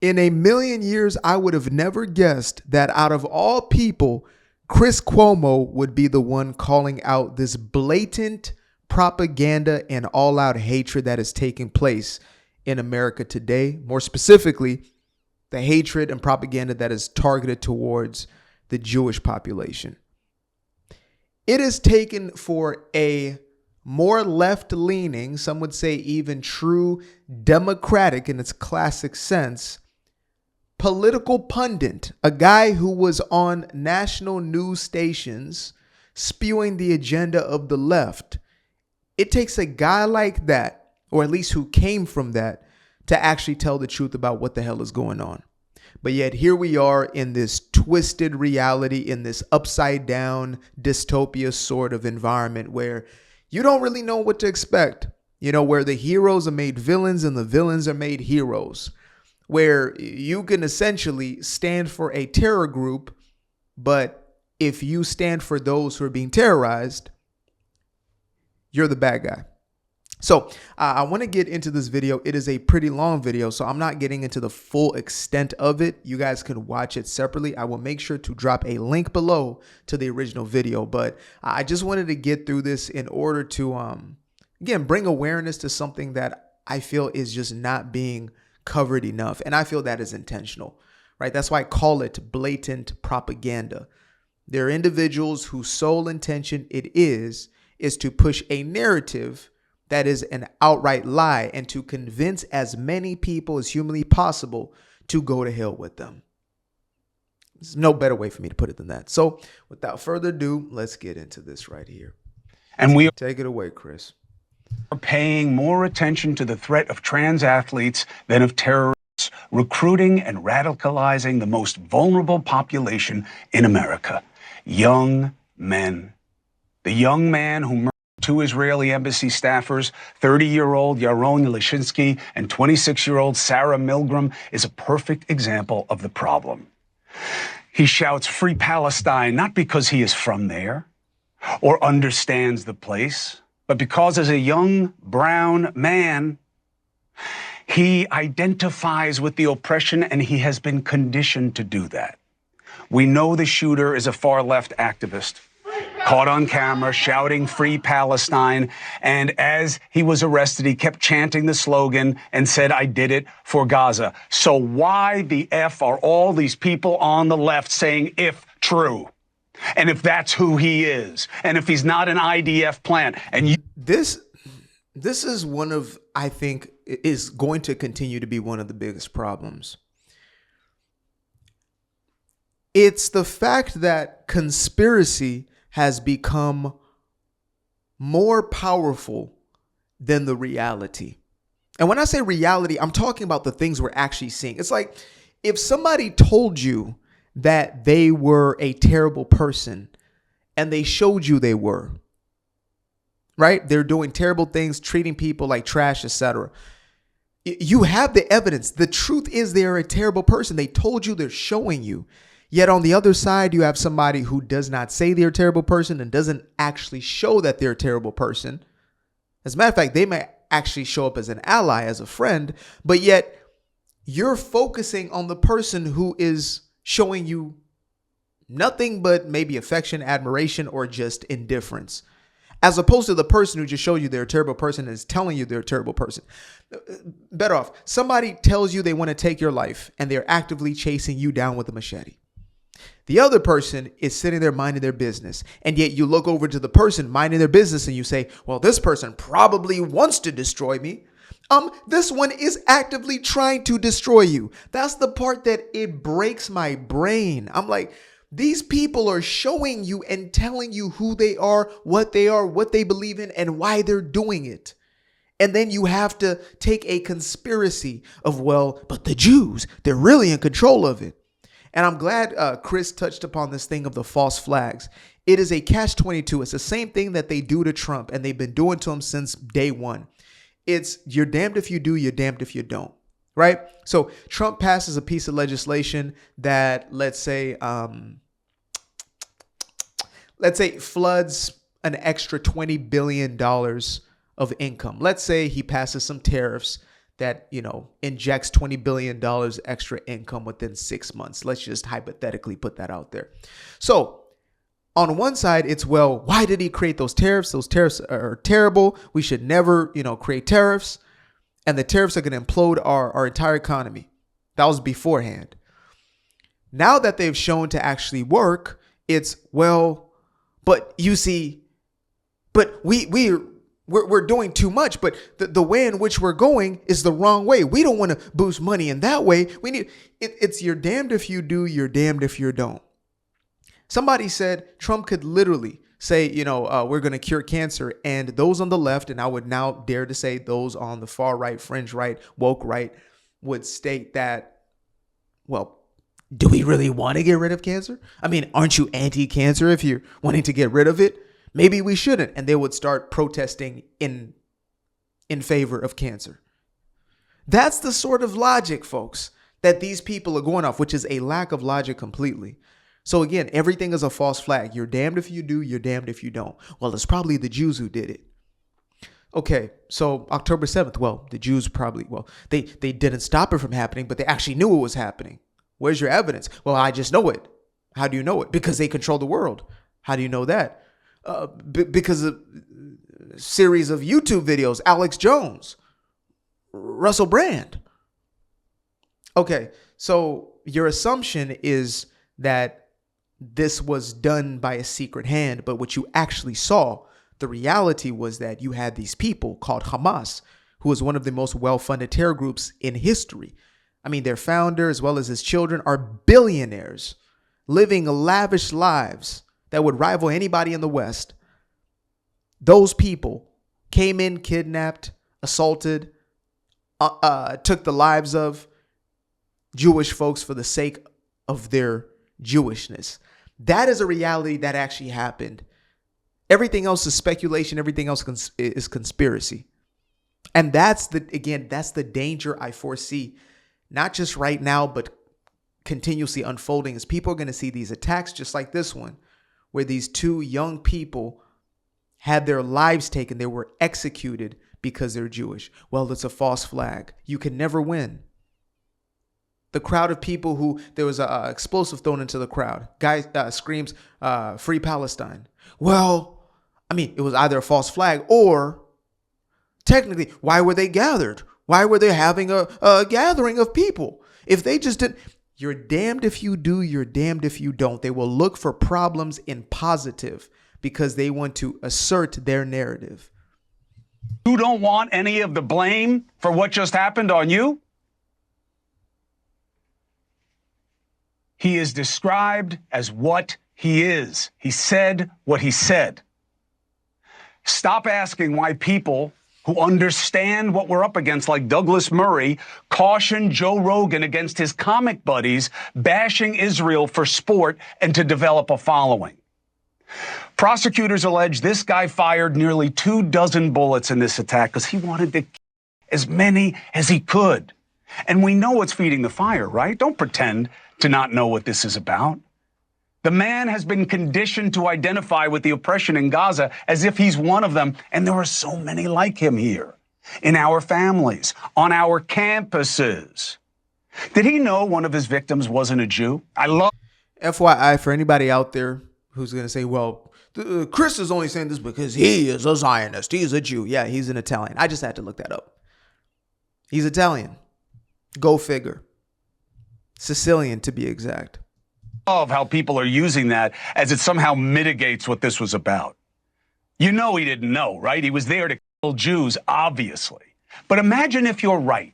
In a million years, I would have never guessed that out of all people, Chris Cuomo would be the one calling out this blatant propaganda and all-out hatred that is taking place in America today. More specifically, the hatred and propaganda that is targeted towards the Jewish population. It is taken for a more left-leaning, some would say even true democratic in its classic sense, political pundit, a guy who was on national news stations spewing the agenda of the left. It takes a guy like that, or at least who came from that, to actually tell the truth about what the hell is going on. But yet here we are in this twisted reality, in this upside down dystopia sort of environment where you don't really know what to expect. You know, where the heroes are made villains and the villains are made heroes. Where you can essentially stand for a terror group, but if you stand for those who are being terrorized, you're the bad guy. So I want to get into this video. It is a pretty long video, so I'm not getting into the full extent of it. You guys can watch it separately. I will make sure to drop a link below to the original video, but I just wanted to get through this in order to, again, bring awareness to something that I feel is just not being covered enough. And I feel that is intentional, right? That's why I call it blatant propaganda. There are individuals whose sole intention it is to push a narrative that is an outright lie and to convince as many people as humanly possible to go to hell with them. There's no better way for me to put it than that. So without further ado, let's get into this right here. And we take it away, Chris. Are paying more attention to the threat of trans athletes than of terrorists, recruiting and radicalizing the most vulnerable population in America, young men. The young man who murdered two Israeli embassy staffers, 30-year-old Yaron Lishinsky and 26-year-old Sarah Milgram, is a perfect example of the problem. He shouts "Free Palestine" not because he is from there or understands the place, but because as a young brown man, he identifies with the oppression and he has been conditioned to do that. We know the shooter is a far-left activist, caught on camera shouting "Free Palestine," and as he was arrested, he kept chanting the slogan and said, "I did it for Gaza." So why the F are all these people on the left saying "if true"? And if that's who he is, and if he's not an IDF plant, and this is one of, I think, is going to continue to be one of the biggest problems. It's the fact that conspiracy has become more powerful than the reality. And when I say reality, I'm talking about the things we're actually seeing. It's like if somebody told you that they were a terrible person and they showed you they were, right? They're doing terrible things, treating people like trash, etc. You have the evidence. The truth is they're a terrible person. They told you, they're showing you. Yet on the other side, you have somebody who does not say they're a terrible person and doesn't actually show that they're a terrible person. As a matter of fact, they may actually show up as an ally, as a friend, but yet you're focusing on the person who is showing you nothing but maybe affection, admiration, or just indifference, as opposed to the person who just showed you they're a terrible person and is telling you they're a terrible person. Better off, somebody tells you they want to take your life and they're actively chasing you down with a machete. The other person is sitting there minding their business, and yet you look over to the person minding their business and you say, well, this person probably wants to destroy me. This one is actively trying to destroy you. That's the part that it breaks my brain. I'm like, these people are showing you and telling you who they are, what they believe in, and why they're doing it. And then you have to take a conspiracy of, well, but the Jews, they're really in control of it. And I'm glad Chris touched upon this thing of the false flags. It is a catch-22. It's the same thing that they do to Trump, and they've been doing to him since day one. It's you're damned if you do, you're damned if you don't, right? So Trump passes a piece of legislation that, let's say floods an extra $20 billion of income. Let's say he passes some tariffs that, injects $20 billion extra income within 6 months. Let's just hypothetically put that out there. So on one side, it's, well, why did he create those tariffs? Those tariffs are terrible. We should never, create tariffs. And the tariffs are going to implode our entire economy. That was beforehand. Now that they've shown to actually work, it's, well, but you see, but we're doing too much, but the way in which we're going is the wrong way. We don't want to boost money in that way. We need it's you're damned if you do, you're damned if you don't. Somebody said Trump could literally say, we're going to cure cancer, and those on the left, and I would now dare to say those on the far right, fringe right, woke right, would state that, well, do we really want to get rid of cancer? I mean, aren't you anti-cancer if you're wanting to get rid of it? Maybe we shouldn't. And they would start protesting in favor of cancer. That's the sort of logic, folks, that these people are going off, which is a lack of logic completely. So again, everything is a false flag. You're damned if you do, you're damned if you don't. Well, it's probably the Jews who did it. Okay, so October 7th, well, the Jews probably, they didn't stop it from happening, but they actually knew it was happening. Where's your evidence? Well, I just know it. How do you know it? Because they control the world. How do you know that? Because of a series of YouTube videos, Alex Jones, Russell Brand. Okay, so your assumption is that this was done by a secret hand, but what you actually saw, the reality was that you had these people called Hamas, who was one of the most well-funded terror groups in history. I mean, their founder, as well as his children, are billionaires living lavish lives that would rival anybody in the West. Those people came in, kidnapped, assaulted, took the lives of Jewish folks for the sake of their Jewishness. That is a reality that actually happened. Everything else is speculation. Everything else is conspiracy. And that's the danger I foresee, not just right now, but continuously unfolding, as people are going to see these attacks just like this one, where these two young people had their lives taken. They were executed because they're Jewish. Well, it's a false flag. You can never win. The crowd of people who, there was an explosive thrown into the crowd. Guy screams, free Palestine. Well, I mean, it was either a false flag or technically, why were they gathered? Why were they having a gathering of people? If they just didn't, you're damned if you do, you're damned if you don't. They will look for problems in positive because they want to assert their narrative. You don't want any of the blame for what just happened on you? He is described as what he is. He said what he said. Stop asking why people who understand what we're up against, like Douglas Murray, caution Joe Rogan against his comic buddies bashing Israel for sport and to develop a following. Prosecutors allege this guy fired nearly 24 bullets in this attack because he wanted to kill as many as he could. And we know what's feeding the fire, right? Don't pretend to not know what this is about. The man has been conditioned to identify with the oppression in Gaza as if he's one of them, and there are so many like him here, in our families, on our campuses. Did he know one of his victims wasn't a Jew? FYI, for anybody out there who's going to say, well, Chris is only saying this because he is a Zionist. He's a Jew. Yeah, he's an Italian. I just had to look that up. He's Italian. Go figure. Sicilian, to be exact. Of how people are using that as it somehow mitigates what this was about. You know he didn't know, right? He was there to kill Jews, obviously. But imagine if you're right,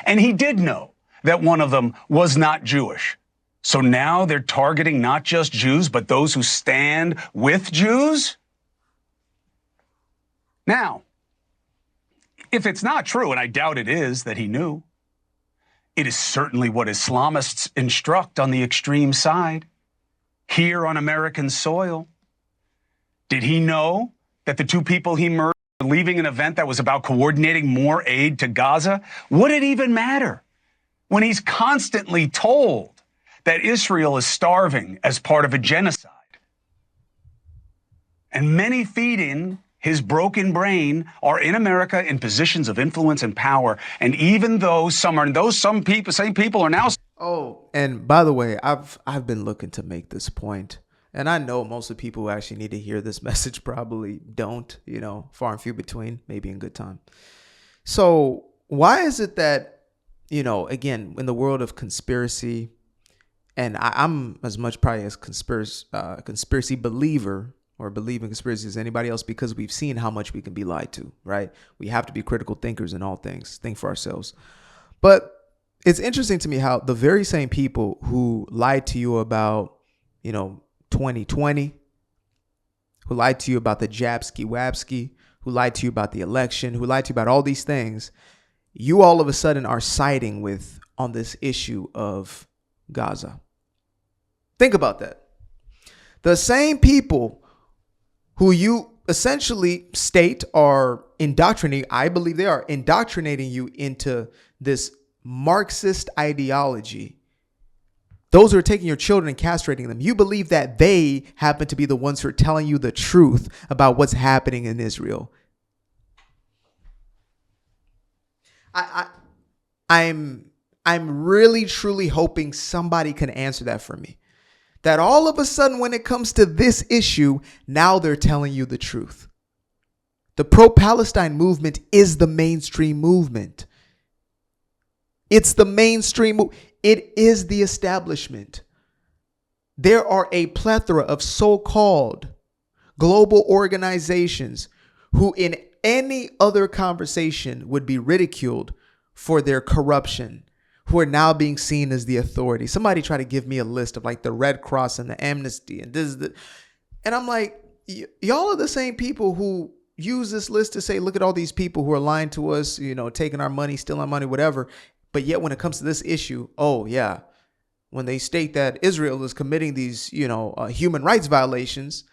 and he did know that one of them was not Jewish. So now they're targeting not just Jews, but those who stand with Jews? Now, if it's not true, and I doubt it is, that he knew, it is certainly what Islamists instruct on the extreme side, here on American soil. Did he know that the two people he murdered were leaving an event that was about coordinating more aid to Gaza? Would it even matter when he's constantly told that Israel is starving as part of a genocide? And many feeding his broken brain are in America in positions of influence and power. And even though some people, same people are now. Oh, and by the way, I've been looking to make this point, and I know most of the people who actually need to hear this message probably don't. Far and few between, maybe in good time. So why is it that, again, in the world of conspiracy, and I'm as much probably as conspiracy believer or believe in conspiracy as anybody else, because we've seen how much we can be lied to, right? We have to be critical thinkers in all things, think for ourselves. But it's interesting to me how the very same people who lied to you about, 2020, who lied to you about the Jabski-Wabski, who lied to you about the election, who lied to you about all these things, you all of a sudden are siding with on this issue of Gaza. Think about that. The same people who you essentially state are indoctrinating, I believe they are indoctrinating you into this Marxist ideology. Those who are taking your children and castrating them, you believe that they happen to be the ones who are telling you the truth about what's happening in Israel. I'm really truly hoping somebody can answer that for me. That all of a sudden, when it comes to this issue, now they're telling you the truth. The pro-Palestine movement is the mainstream movement. It's the mainstream. It is the establishment. There are a plethora of so-called global organizations who in any other conversation would be ridiculed for their corruption, who are now being seen as the authority. Somebody try to give me a list of like the Red Cross and the Amnesty and this, and I'm like, y'all are the same people who use this list to say, look at all these people who are lying to us, taking our money, stealing our money, whatever. But yet when it comes to this issue, oh yeah, when they state that Israel is committing these, human rights violations,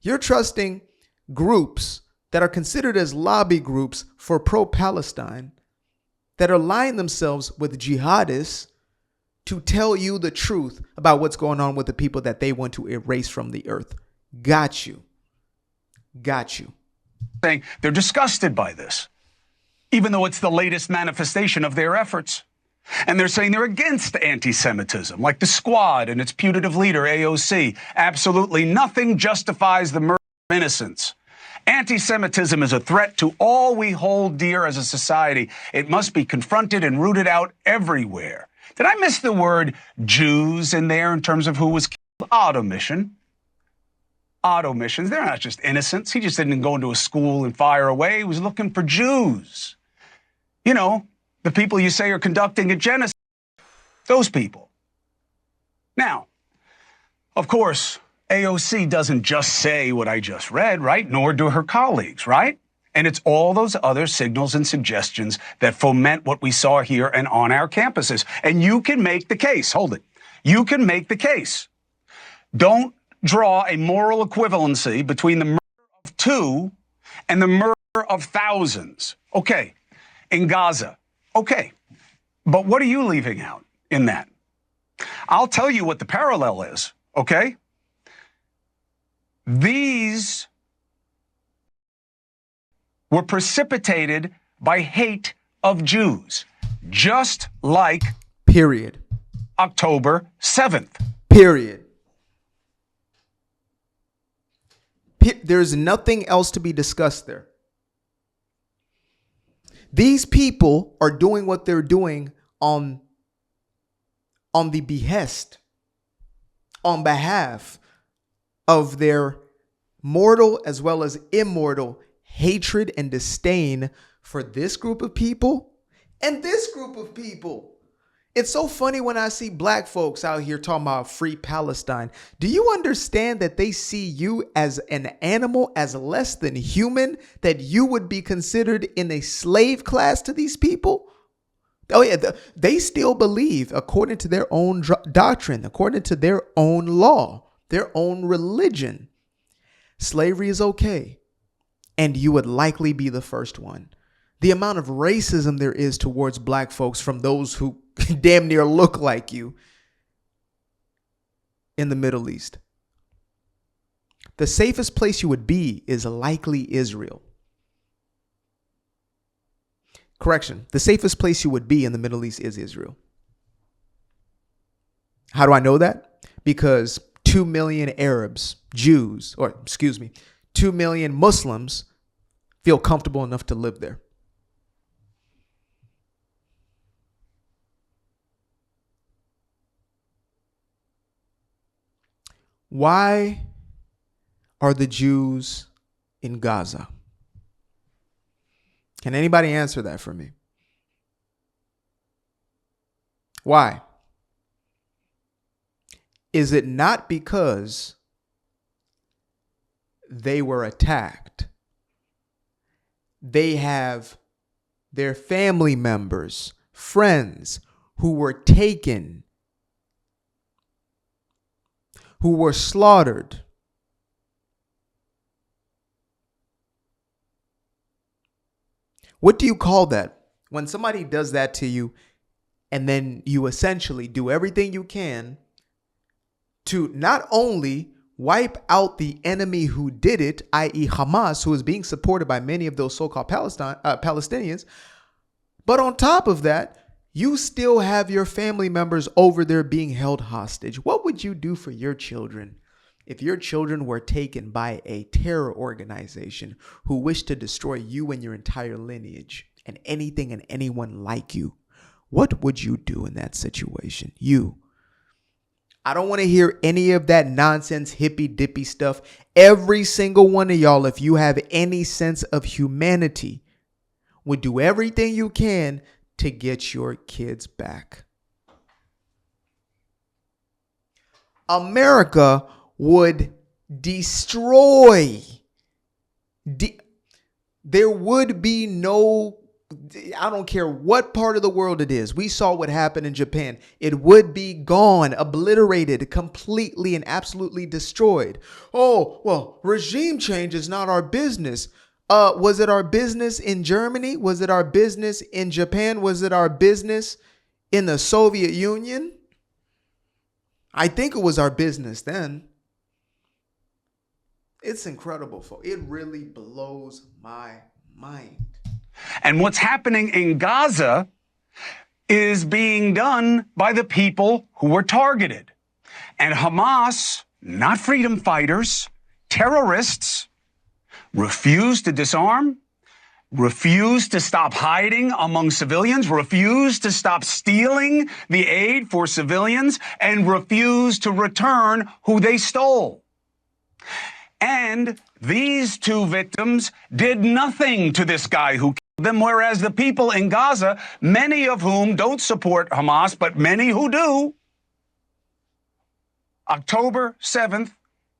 you're trusting groups that are considered as lobby groups for pro-Palestine that are aligning themselves with jihadists to tell you the truth about what's going on with the people that they want to erase from the earth. Got you. Saying they're disgusted by this, even though it's the latest manifestation of their efforts. And they're saying they're against anti-Semitism, like the Squad and its putative leader, AOC. Absolutely nothing justifies the murder of innocents. Anti-Semitism is a threat to all we hold dear as a society. It must be confronted and rooted out everywhere. Did I miss the word Jews in there in terms of who was killed? Odd omissions. They're not just innocents. He just didn't go into a school and fire away. He was looking for Jews. The people you say are conducting a genocide. Those people. Now, of course, AOC doesn't just say what I just read, right? Nor do her colleagues, right? And it's all those other signals and suggestions that foment what we saw here and on our campuses. And you can make the case. Hold it. You can make the case. Don't draw a moral equivalency between the murder of two and the murder of thousands. Okay. In Gaza. Okay. But what are you leaving out in that? I'll tell you what the parallel is. Okay. These were precipitated by hate of Jews, just like Period. October 7th. Period. There's nothing else to be discussed there. These people are doing what they're doing on the behest, on behalf of their mortal as well as immortal hatred and disdain for this group of people and this group of people. It's so funny when I see black folks out here talking about free Palestine. Do you understand that they see you as an animal, as less than human, that you would be considered in a slave class to these people? Oh yeah, they still believe, according to their own doctrine, according to their own law, their own religion, slavery is okay. And you would likely be the first one. The amount of racism there is towards black folks from those who damn near look like you in the Middle East. the safest place you would be is likely Israel. Correction, the safest place you would be in the Middle East is Israel. How do I know that? Because 2 million Arabs, 2 million Muslims feel comfortable enough to live there. Why are the Jews in Gaza? Can anybody answer that for me? Why? Is it not because they were attacked? They have their family members, friends who were taken, who were slaughtered. What do you call that? When somebody does that to you, and then you essentially do everything you can to not only wipe out the enemy who did it, i.e. Hamas, who is being supported by many of those so-called Palestinians, but on top of that, you still have your family members over there being held hostage. What would you do for your children if your children were taken by a terror organization who wished to destroy you and your entire lineage and anything and anyone like you? What would you do in that situation? I don't want to hear any of that nonsense, hippy dippy stuff. Every single one of y'all, if you have any sense of humanity, would do everything you can to get your kids back. America would destroy. There would be no, I don't care what part of the world it is. We saw what happened in Japan. It would be gone, obliterated, completely and absolutely destroyed. Oh, well, regime change is not our business. Was it our business in Germany? Was it our business in Japan? Was it our business in the Soviet Union? I think it was our business then. It's incredible, folks. It really blows my mind. And what's happening in Gaza is being done by the people who were targeted. And Hamas, not freedom fighters, terrorists, refuse to disarm, refuse to stop hiding among civilians, refuse to stop stealing the aid for civilians, and refuse to return who they stole. And these two victims did nothing to this guy who killed them, whereas the people in Gaza, many of whom don't support Hamas, but many who do, October 7th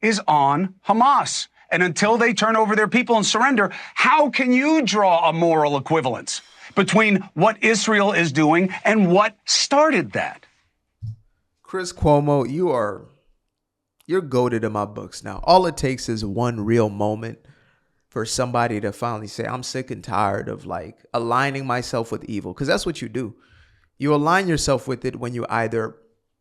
is on Hamas. And until they turn over their people and surrender, how can you draw a moral equivalence between what Israel is doing and what started that? Chris Cuomo, you're goated in my books now. All it takes is one real moment for somebody to finally say, I'm sick and tired of like aligning myself with evil. Because that's what you do. You align yourself with it when you either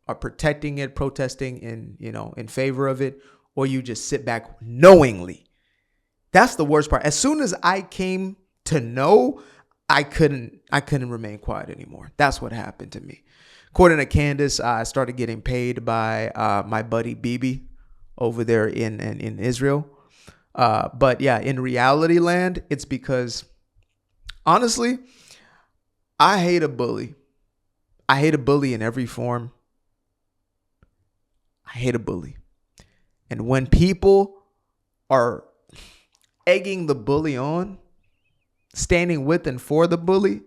are protecting it, protesting in favor of it, or you just sit back knowingly. That's the worst part. As soon as I came to know, I couldn't remain quiet anymore. That's what happened to me. According to Candace, I started getting paid by my buddy Bibi over there in Israel. But yeah, in reality land, it's because honestly, I hate a bully. I hate a bully in every form. I hate a bully. And when people are egging the bully on, standing with and for the bully,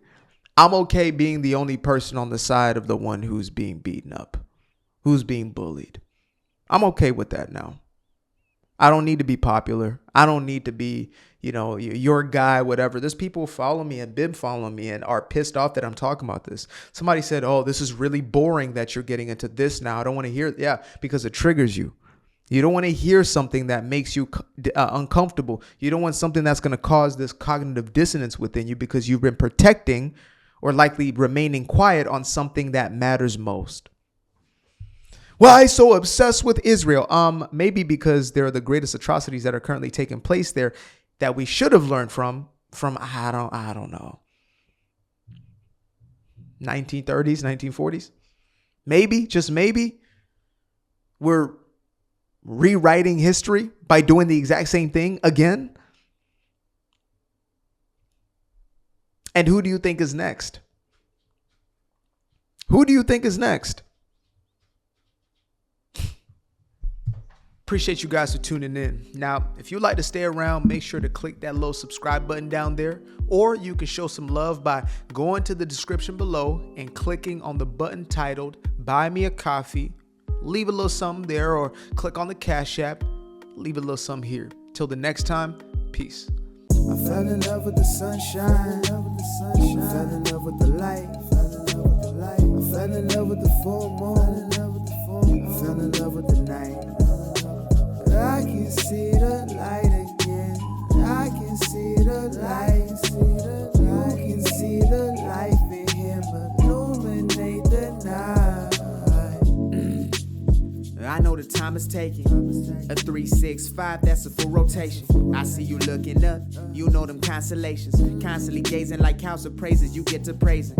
I'm okay being the only person on the side of the one who's being beaten up, who's being bullied. I'm okay with that now. I don't need to be popular. I don't need to be, your guy, whatever. There's people who follow me and been following me and are pissed off that I'm talking about this. Somebody said, oh, this is really boring that you're getting into this now. I don't want to hear it. Yeah, because it triggers you. You don't want to hear something that makes you uncomfortable. You don't want something that's going to cause this cognitive dissonance within you because you've been protecting or likely remaining quiet on something that matters most. Why so obsessed with Israel? Maybe because there are the greatest atrocities that are currently taking place there that we should have learned from I don't know, 1930s, 1940s. Maybe, just maybe, we're rewriting history by doing the exact same thing again. And who do you think is next? Who do you think is next? Appreciate you guys for tuning in. Now, if you'd like to stay around, make sure to click that little subscribe button down there, or you can show some love by going to the description below and clicking on the button titled Buy Me a Coffee. Leave a little something there, or click on the Cash App. Leave a little something here. Till the next time, peace. I fell in love with the sunshine. I fell in love with the light. I fell in love with the full moon. I fell in love with the night. I can see the light again. I can see the light. You can see the life in him illuminate the night. I know the time is taking. A 3-6-5, that's a full rotation. I see you looking up, you know them constellations. Constantly gazing like house of praises, you get to praising.